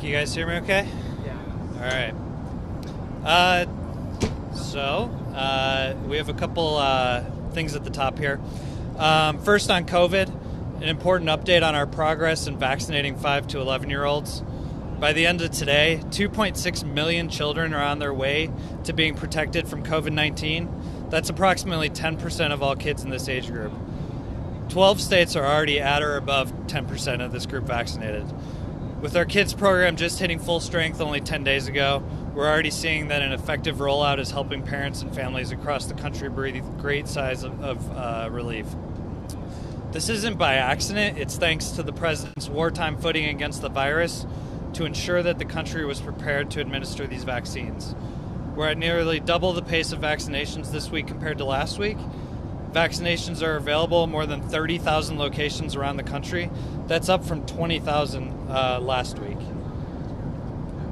You guys hear me okay? Yeah. All right. So we have a couple things at the top here. First on COVID, an important update on our progress in vaccinating 5 to 11-year-olds. By the end of today, 2.6 million children are on their way to being protected from COVID-19. That's approximately 10% of all kids in this age group. 12 states are already at or above 10% of this group vaccinated. With our kids program just hitting full strength only 10 days ago, we're already seeing that an effective rollout is helping parents and families across the country breathe great sighs of relief. This isn't by accident. It's thanks to the president's wartime footing against the virus to ensure that the country was prepared to administer these vaccines. We're at nearly double the pace of vaccinations this week compared to last week. Vaccinations are available at more than 30,000 locations around the country. That's up from 20,000 last week.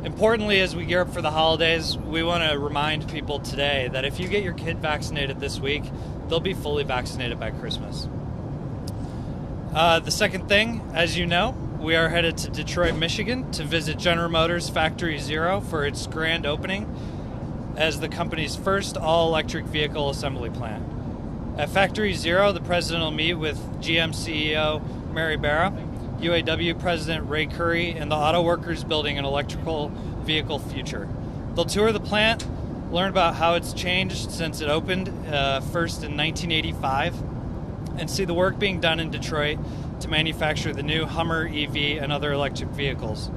Importantly, as we gear up for the holidays, we want to remind people today that if you get your kid vaccinated this week, they'll be fully vaccinated by Christmas. The second thing, as you know, we are headed to Detroit, Michigan to visit General Motors Factory Zero for its grand opening as the company's first all-electric vehicle assembly plant. At Factory Zero, the president will meet with GM CEO Mary Barra, UAW President Ray Curry, and the auto workers building an electrical vehicle future. They'll tour the plant, learn about how it's changed since it opened first in 1985, and see the work being done in Detroit to manufacture the new Hummer EV and other electric vehicles.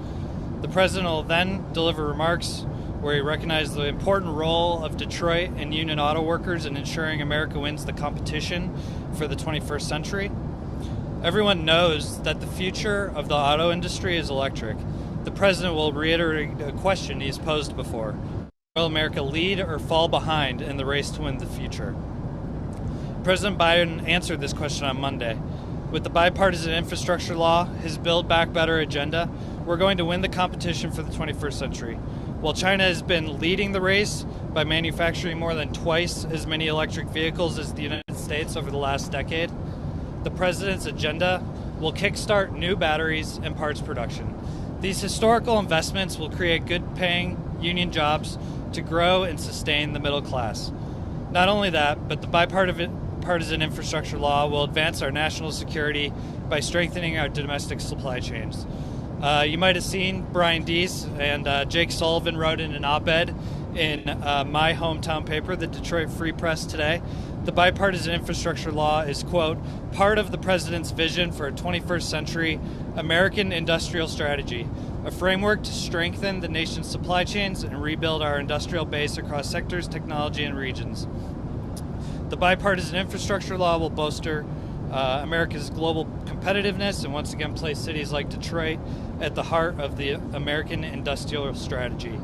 The president will then deliver remarks where he recognized the important role of Detroit and union auto workers in ensuring America wins the competition for the 21st century. Everyone knows that the future of the auto industry is electric. The president will reiterate a question he's posed before. Will America lead or fall behind in the race to win the future? President Biden answered this question on Monday. With the bipartisan infrastructure law, his Build Back Better agenda, we're going to win the competition for the 21st century. While China has been leading the race by manufacturing more than twice as many electric vehicles as the United States over the last decade, the president's agenda will kickstart new batteries and parts production. These historical investments will create good-paying union jobs to grow and sustain the middle class. Not only that, but the bipartisan infrastructure law will advance our national security by strengthening our domestic supply chains. You might have seen Brian Deese and Jake Sullivan wrote in an op-ed in my hometown paper, the Detroit Free Press, today. The bipartisan infrastructure law is, quote, part of the president's vision for a 21st century American industrial strategy, a framework to strengthen the nation's supply chains and rebuild our industrial base across sectors, technology, and regions. The bipartisan infrastructure law will bolster America's global competitiveness and once again place cities like Detroit at the heart of the American industrial strategy.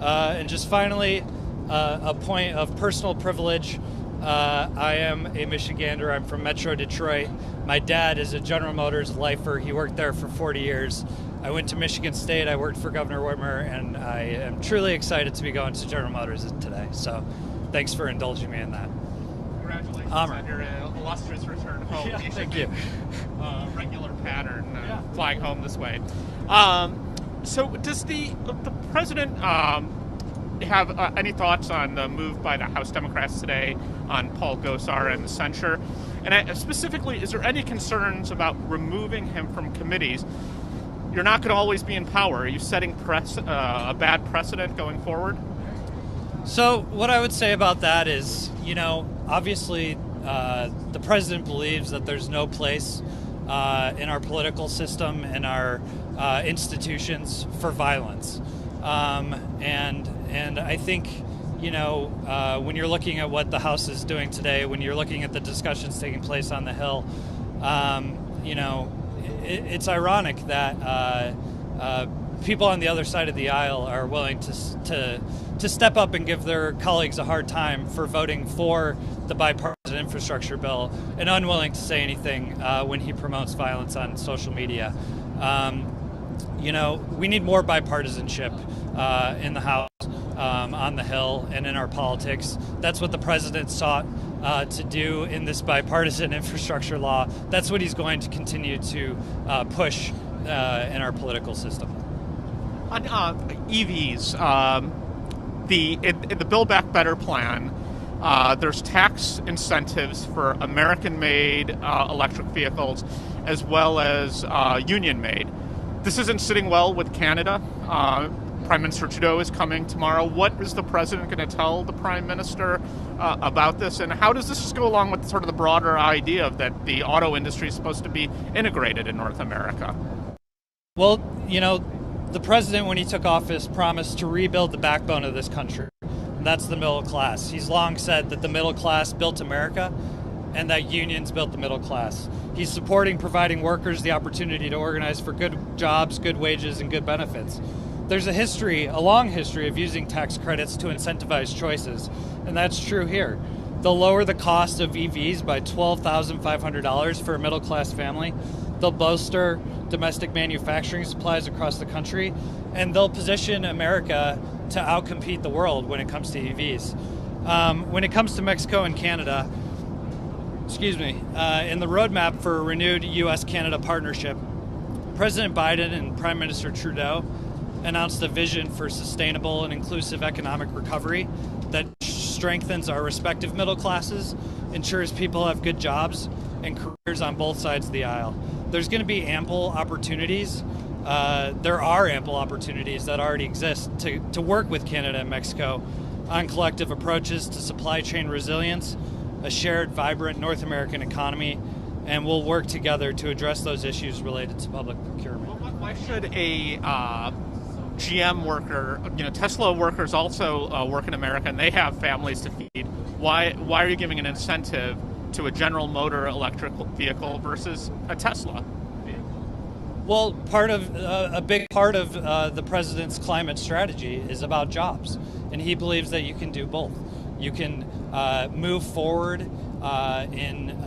And just finally, a point of personal privilege. I am a Michigander. I'm from Metro Detroit. My dad is a General Motors lifer. He worked there for 40 years. I went to Michigan State. I worked for Governor Whitmer, and I am truly excited to be going to General Motors today. So thanks for indulging me in that. Congratulations on your illustrious return home. Yeah, thank you. Regular pattern, flying home this way. So does the president have any thoughts on the move by the House Democrats today on Paul Gosar and the censure? And specifically, is there any concerns about removing him from committees? You're not going to always be in power. Are you setting a bad precedent going forward? So what I would say about that is, obviously the president believes that there's no place in our political system and our institutions for violence. And I think, when you're looking at what the House is doing today, when you're looking at the discussions taking place on the Hill, it's ironic that people on the other side of the aisle are willing to step up and give their colleagues a hard time for voting for the bipartisan infrastructure bill and unwilling to say anything when he promotes violence on social media. We need more bipartisanship in the House, on the Hill, and in our politics. That's what the president sought to do in this bipartisan infrastructure law. That's what he's going to continue to push in our political system. On EVs, in the Build Back Better plan, there's tax incentives for American-made electric vehicles as well as union-made. This isn't sitting well with Canada. Prime Minister Trudeau is coming tomorrow. What is the president going to tell the Prime Minister about this, and how does this just go along with sort of the broader idea of that the auto industry is supposed to be integrated in North America? Well, the president, when he took office, promised to rebuild the backbone of this country. And that's the middle class. He's long said that the middle class built America and that unions built the middle class. He's supporting providing workers the opportunity to organize for good jobs, good wages, and good benefits. There's a long history of using tax credits to incentivize choices, and that's true here. They'll lower the cost of EVs by $12,500 for a middle-class family. They'll bolster domestic manufacturing supplies across the country, and they'll position America to outcompete the world when it comes to EVs. When it comes to Mexico and Canada, in the roadmap for a renewed U.S.-Canada partnership, President Biden and Prime Minister Trudeau announced a vision for sustainable and inclusive economic recovery that strengthens our respective middle classes, ensures people have good jobs and careers on both sides of the aisle. There's going to be ample opportunities. There are ample opportunities that already exist to work with Canada and Mexico on collective approaches to supply chain resilience, a shared, vibrant North American economy, and we'll work together to address those issues related to public procurement. Well, why should a GM worker, Tesla workers also work in America, and they have families to feed? Why are you giving an incentive to a General Motor electric vehicle versus a Tesla? Well, a big part of the president's climate strategy is about jobs, and he believes that you can do both. You can move forward in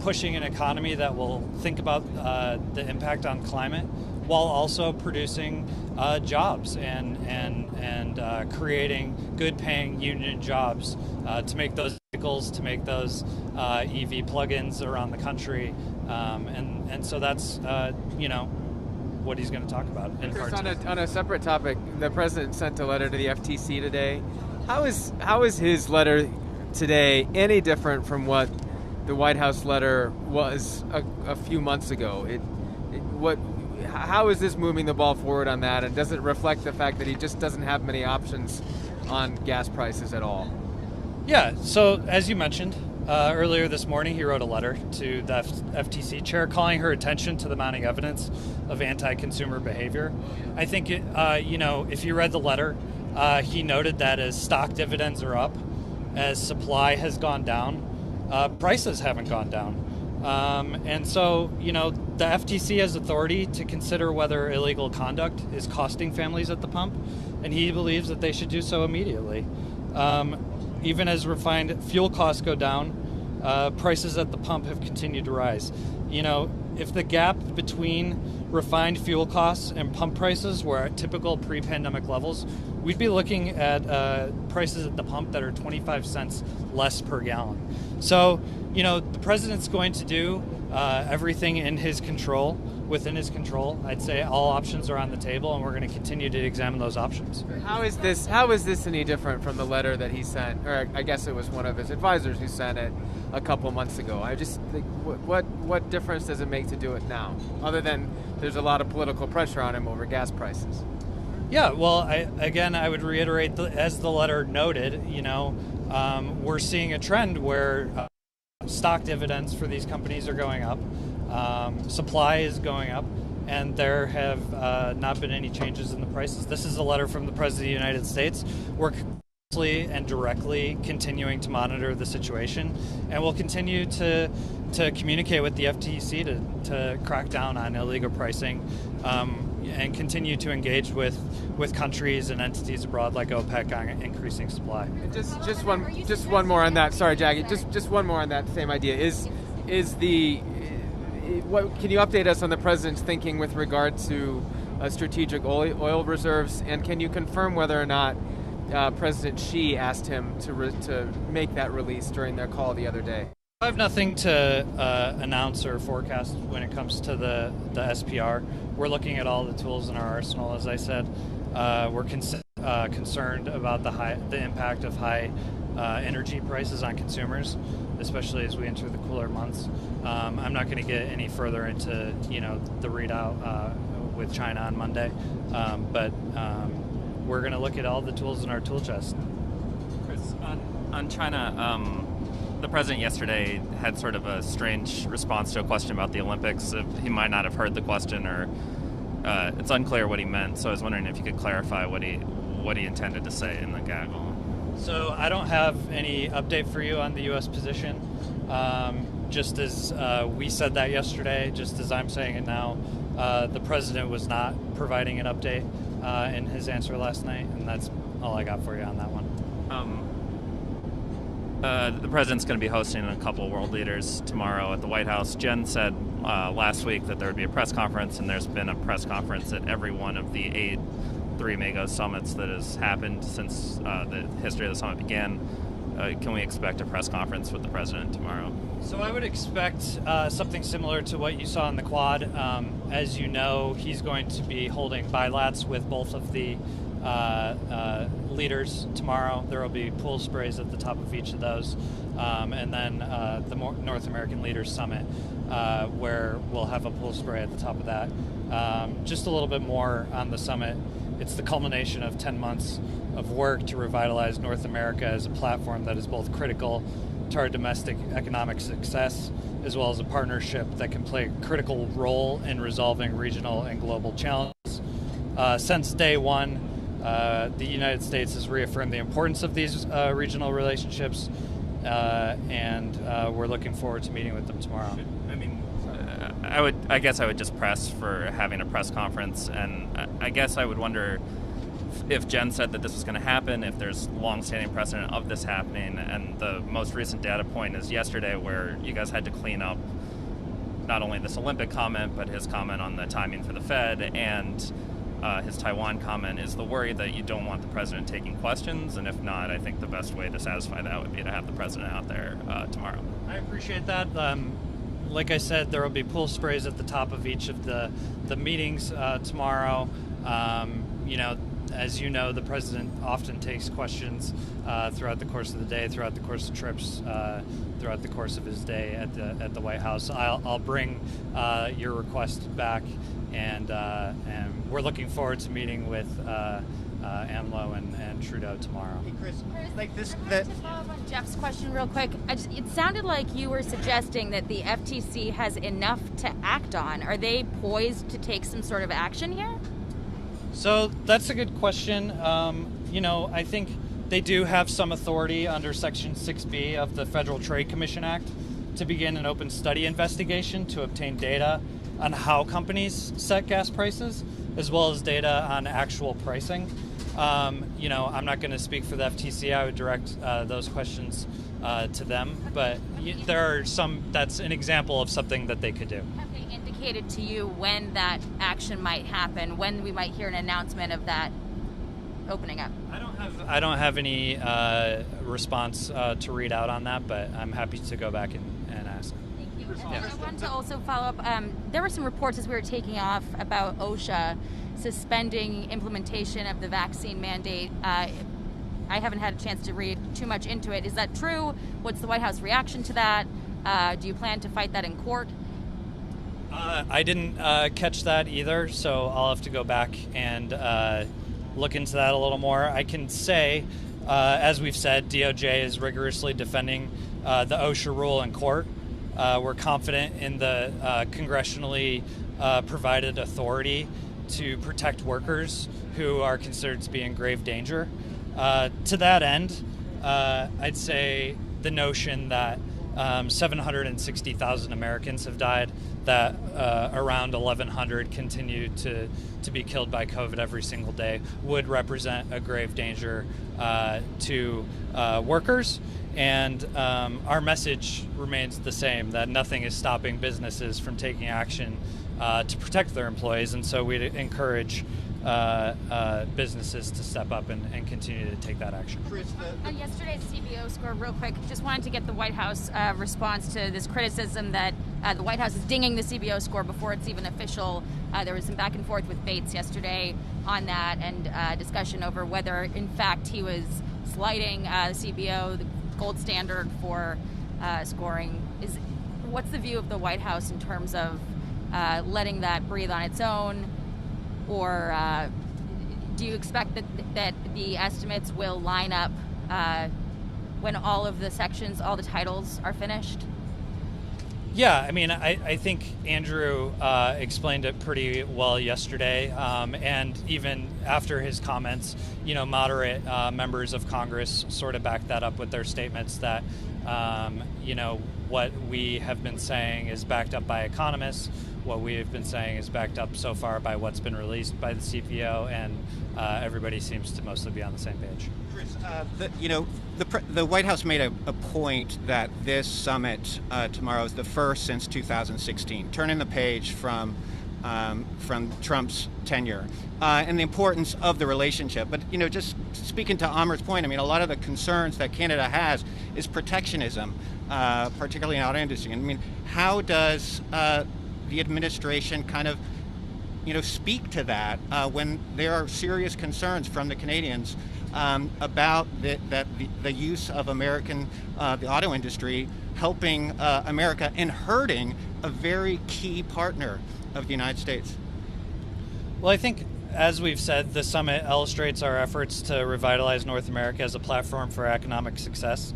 pushing an economy that will think about the impact on climate, while also producing jobs and creating good-paying union jobs to make those vehicles, to make those EV plug-ins around the country, and so that's what he's going to talk about. On a separate topic, the president sent a letter to the FTC today. How is his letter today any different from what the White House letter was a few months ago? How is this moving the ball forward on that, and does it reflect the fact that he just doesn't have many options on gas prices at all? Yeah, so as you mentioned, earlier this morning he wrote a letter to the FTC chair calling her attention to the mounting evidence of anti-consumer behavior. I think, if you read the letter, he noted that as stock dividends are up, as supply has gone down, prices haven't gone down. And so, the FTC has authority to consider whether illegal conduct is costing families at the pump, and he believes that they should do so immediately. Even as refined fuel costs go down, prices at the pump have continued to rise. If the gap between refined fuel costs and pump prices were at typical pre-pandemic levels, we'd be looking at prices at the pump that are 25 cents less per gallon. So, the president's going to do everything within his control. I'd say all options are on the table, and we're going to continue to examine those options. How is this any different from the letter that he sent, or I guess it was one of his advisors who sent it a couple months ago? I just think, what difference does it make to do it now, other than there's a lot of political pressure on him over gas prices? Yeah, well, I would reiterate, as the letter noted, we're seeing a trend where stock dividends for these companies are going up, supply is going up, and there have not been any changes in the prices. This is a letter from the President of the United States. We're closely and directly continuing to monitor the situation, and we'll continue to communicate with the FTC to crack down on illegal pricing, and continue to engage with countries and entities abroad like OPEC on increasing supply. Just one more on that. Sorry, Jackie. Just one more on that same idea. Can you update us on the president's thinking with regard to strategic oil reserves, and can you confirm whether or not President Xi asked him to make that release during their call the other day? I have nothing to announce or forecast when it comes to the SPR. we're looking at all the tools in our arsenal. As I said, we're concerned about the impact of high energy prices on consumers, especially as we enter the cooler months. I'm not going to get any further into the readout with China on Monday, but we're going to look at all the tools in our tool chest. Chris, on China, the president yesterday had sort of a strange response to a question about the Olympics. He might not have heard the question, or it's unclear what he meant. So I was wondering if you could clarify what he intended to say in the gaggle. So I don't have any update for you on the U.S. position. Just as we said that yesterday, just as I'm saying it now, the president was not providing an update in his answer last night, and that's all I got for you on that one. The president's going to be hosting a couple of world leaders tomorrow at the White House. Jen said last week that there would be a press conference, and there's been a press conference at every one of the 8 3 summits that has happened since the history of the summit began. Can we expect a press conference with the president tomorrow? So I would expect something similar to what you saw in the Quad. As you know, he's going to be holding bilats with both of the leaders tomorrow. There will be pool sprays at the top of each of those, and then the North American Leaders Summit, where we'll have a pool spray at the top of that. Just a little bit more on the summit. It's the culmination of 10 months of work to revitalize North America as a platform that is both critical to our domestic economic success, as well as a partnership that can play a critical role in resolving regional and global challenges. Since day one, the United States has reaffirmed the importance of these regional relationships, and we're looking forward to meeting with them tomorrow. I guess I would just press for having a press conference, and I guess I would wonder if Jen said that this was going to happen, if there's long-standing precedent of this happening, and the most recent data point is yesterday, where you guys had to clean up not only this Olympic comment, but his comment on the timing for the Fed, and his Taiwan comment. Is the worry that you don't want the president taking questions? And if not, I think the best way to satisfy that would be to have the president out there tomorrow. I appreciate that. Like I said, there will be pool sprays at the top of each of the meetings tomorrow. As you know, the president often takes questions throughout the course of the day, throughout the course of trips, throughout the course of his day at the White House. I'll bring your request back, and we're looking forward to meeting with AMLO and Trudeau tomorrow. Hey, Chris, like this. To follow up on Jeff's question real quick, it sounded like you were suggesting that the FTC has enough to act on. Are they poised to take some sort of action here? So that's a good question. I think they do have some authority under Section 6B of the Federal Trade Commission Act to begin an open study investigation to obtain data on how companies set gas prices, as well as data on actual pricing. I'm not going to speak for the FTC. I would direct those questions to them. But there are some. That's an example of something that they could do. Have they indicated to you when that action might happen? When we might hear an announcement of that opening up? I don't have any response to read out on that, but I'm happy to go back and ask. Thank you. I wanted to also follow up. There were some reports as we were taking off about OSHA suspending implementation of the vaccine mandate. I haven't had a chance to read too much into it. Is that true? What's the White House reaction to that? Do you plan to fight that in court? I didn't catch that either, so I'll have to go back and look into that a little more. I can say, as we've said, DOJ is rigorously defending the OSHA rule in court. We're confident in the congressionally provided authority to protect workers who are considered to be in grave danger. To that end, I'd say the notion that 760,000 Americans have died, that around 1,100 continue to be killed by COVID every single day would represent a grave danger to workers. And our message remains the same, that nothing is stopping businesses from taking action to protect their employees. And so we'd encourage businesses to step up and continue to take that action. On yesterday's CBO score, real quick, just wanted to get the White House response to this criticism that the White House is dinging the CBO score before it's even official. There was some back and forth with Bates yesterday on that, and discussion over whether, in fact, he was slighting CBO, the gold standard for scoring. What's the view of the White House in terms of letting that breathe on its own, or do you expect that the estimates will line up when all of the sections, all the titles are finished? Yeah, I mean, I think Andrew explained it pretty well yesterday, and even after his comments, moderate members of Congress sort of backed that up with their statements that, what we have been saying is backed up by economists, what we have been saying is backed up so far by what's been released by the CPO, and everybody seems to mostly be on the same page. Chris, the White House made a point that this summit tomorrow is the first since 2016, turning the page from Trump's tenure, and the importance of the relationship. But just speaking to Amar's point, I mean, a lot of the concerns that Canada has is protectionism, particularly in auto industry. I mean, how does the administration kind of speak to that when there are serious concerns from the Canadians about the use of the auto industry helping America and hurting a very key partner of the United States? Well, I think, as we've said, the summit illustrates our efforts to revitalize North America as a platform for economic success.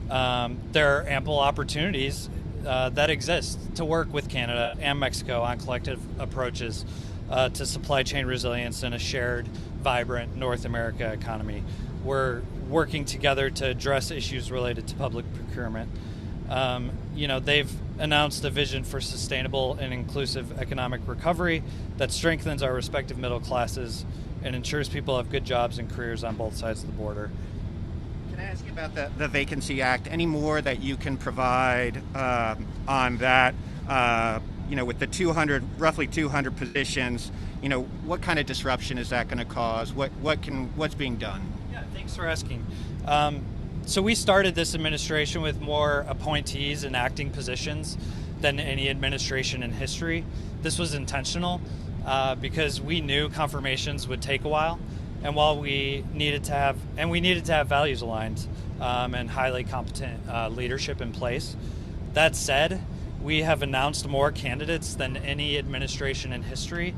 There are ample opportunities that exist to work with Canada and Mexico on collective approaches to supply chain resilience and a shared, vibrant North America economy. We're working together to address issues related to public procurement. They've announced a vision for sustainable and inclusive economic recovery that strengthens our respective middle classes and ensures people have good jobs and careers on both sides of the border. Can I ask you about the Vacancy Act? Any more that you can provide on that? With the roughly 200 positions, what kind of disruption is that going to cause? What's being done? Yeah, thanks for asking. So we started this administration with more appointees and acting positions than any administration in history. This was intentional because we knew confirmations would take a while, and while we needed to have values aligned and highly competent leadership in place. That said, we have announced more candidates than any administration in history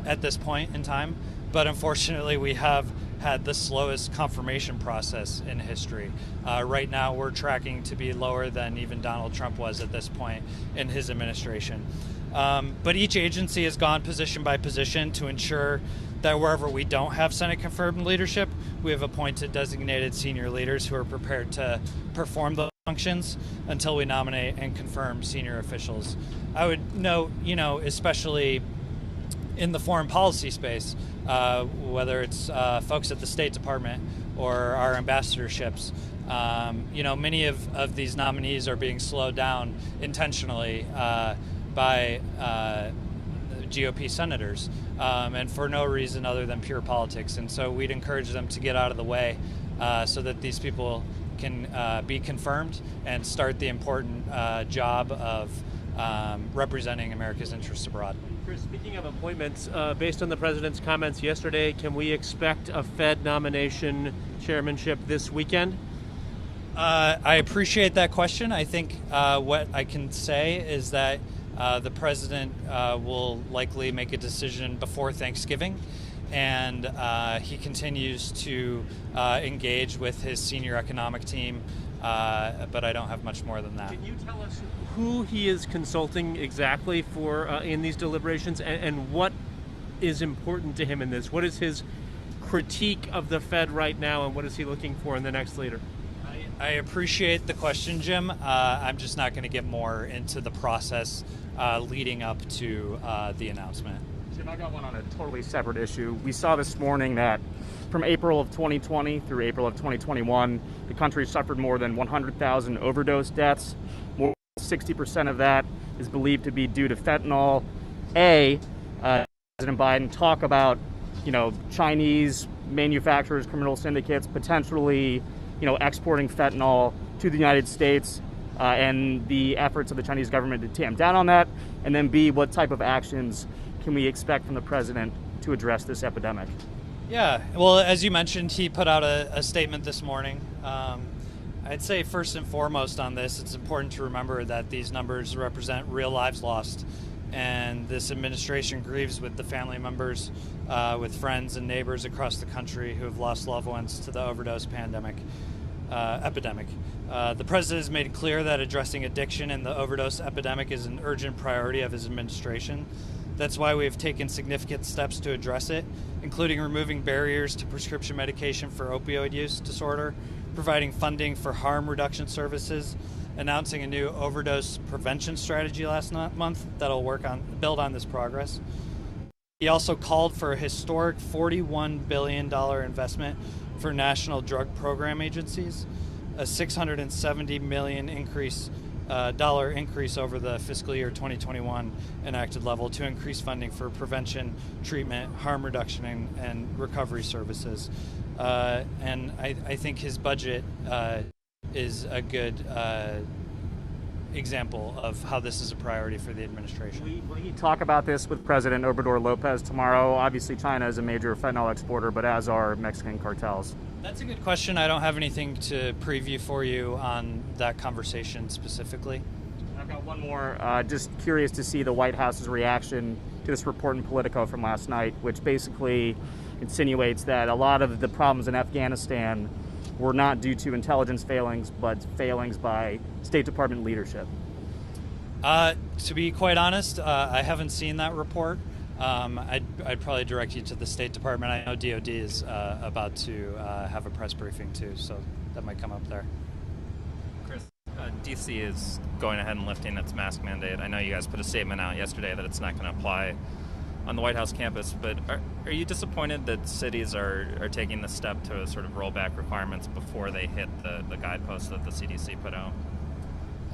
at this point in time, but unfortunately we have had the slowest confirmation process in history. Right now we're tracking to be lower than even Donald Trump was at this point in his administration. But each agency has gone position by position to ensure that wherever we don't have Senate confirmed leadership, we have appointed designated senior leaders who are prepared to perform those functions until we nominate and confirm senior officials. I would note, especially in the foreign policy space, whether it's folks at the State Department or our ambassadorships, many of these nominees are being slowed down intentionally by GOP senators, and for no reason other than pure politics. And so we'd encourage them to get out of the way so that these people can be confirmed and start the important job of representing America's interests abroad. Chris, speaking of appointments, based on the president's comments yesterday, can we expect a Fed nomination chairmanship this weekend? I appreciate that question. I think what I can say is that the president will likely make a decision before Thanksgiving, and he continues to engage with his senior economic team, but I don't have much more than that. Can you tell us who he is consulting exactly for in these deliberations, and what is important to him in this? What is his critique of the Fed right now, and what is he looking for in the next leader? I appreciate the question, Jim. I'm just not going to get more into the process leading up to the announcement. Jim, I got one on a totally separate issue. We saw this morning that from April of 2020 through April of 2021, the country suffered more than 100,000 overdose deaths. More than 60% of that is believed to be due to fentanyl. President Biden talk about, Chinese manufacturers, criminal syndicates, potentially, exporting fentanyl to the United States. and the efforts of the Chinese government to tamp down on that? And then B, what type of actions can we expect from the president to address this epidemic? Yeah, well, as you mentioned, he put out a statement this morning. I'd say first and foremost on this, it's important to remember that these numbers represent real lives lost, and this administration grieves with the family members, with friends and neighbors across the country who have lost loved ones to the overdose epidemic. The president has made it clear that addressing addiction and the overdose epidemic is an urgent priority of his administration. That's why we have taken significant steps to address it, including removing barriers to prescription medication for opioid use disorder, providing funding for harm reduction services, announcing a new overdose prevention strategy last month that'll build on this progress. He also called for a historic $41 billion investment for national drug program agencies, a $670 million dollar increase over the fiscal year 2021 enacted level to increase funding for prevention, treatment, harm reduction, and recovery services. And I think his budget is a good example of how this is a priority for the administration. Will you talk about this with President Obrador Lopez tomorrow? Obviously, China is a major fentanyl exporter, but as are Mexican cartels. That's a good question. I don't have anything to preview for you on that conversation specifically. I've got one more. Just curious to see the White House's reaction to this report in Politico from last night, which basically insinuates that a lot of the problems in Afghanistan were not due to intelligence failings, but failings by State Department leadership. To be quite honest, I haven't seen that report. I'd probably direct you to the State Department. I know DOD is about to have a press briefing too, so that might come up there. Chris, DC is going ahead and lifting its mask mandate. I know you guys put a statement out yesterday that it's not going to apply on the White House campus, but are you disappointed that cities are taking the step to sort of roll back requirements before they hit the guideposts that the CDC put out?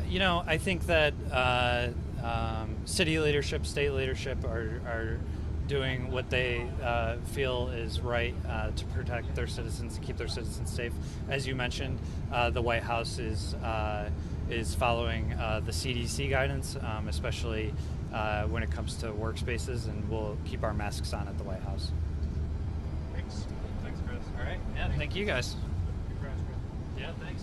You know, I think that city leadership, state leadership are doing what they feel is right to protect their citizens and keep their citizens safe. As you mentioned, the White House is following the CDC guidance, especially when it comes to workspaces, and we'll keep our masks on at the White House. Thanks. Thanks, Chris. All right. Yeah, thank you guys. Yeah, thanks.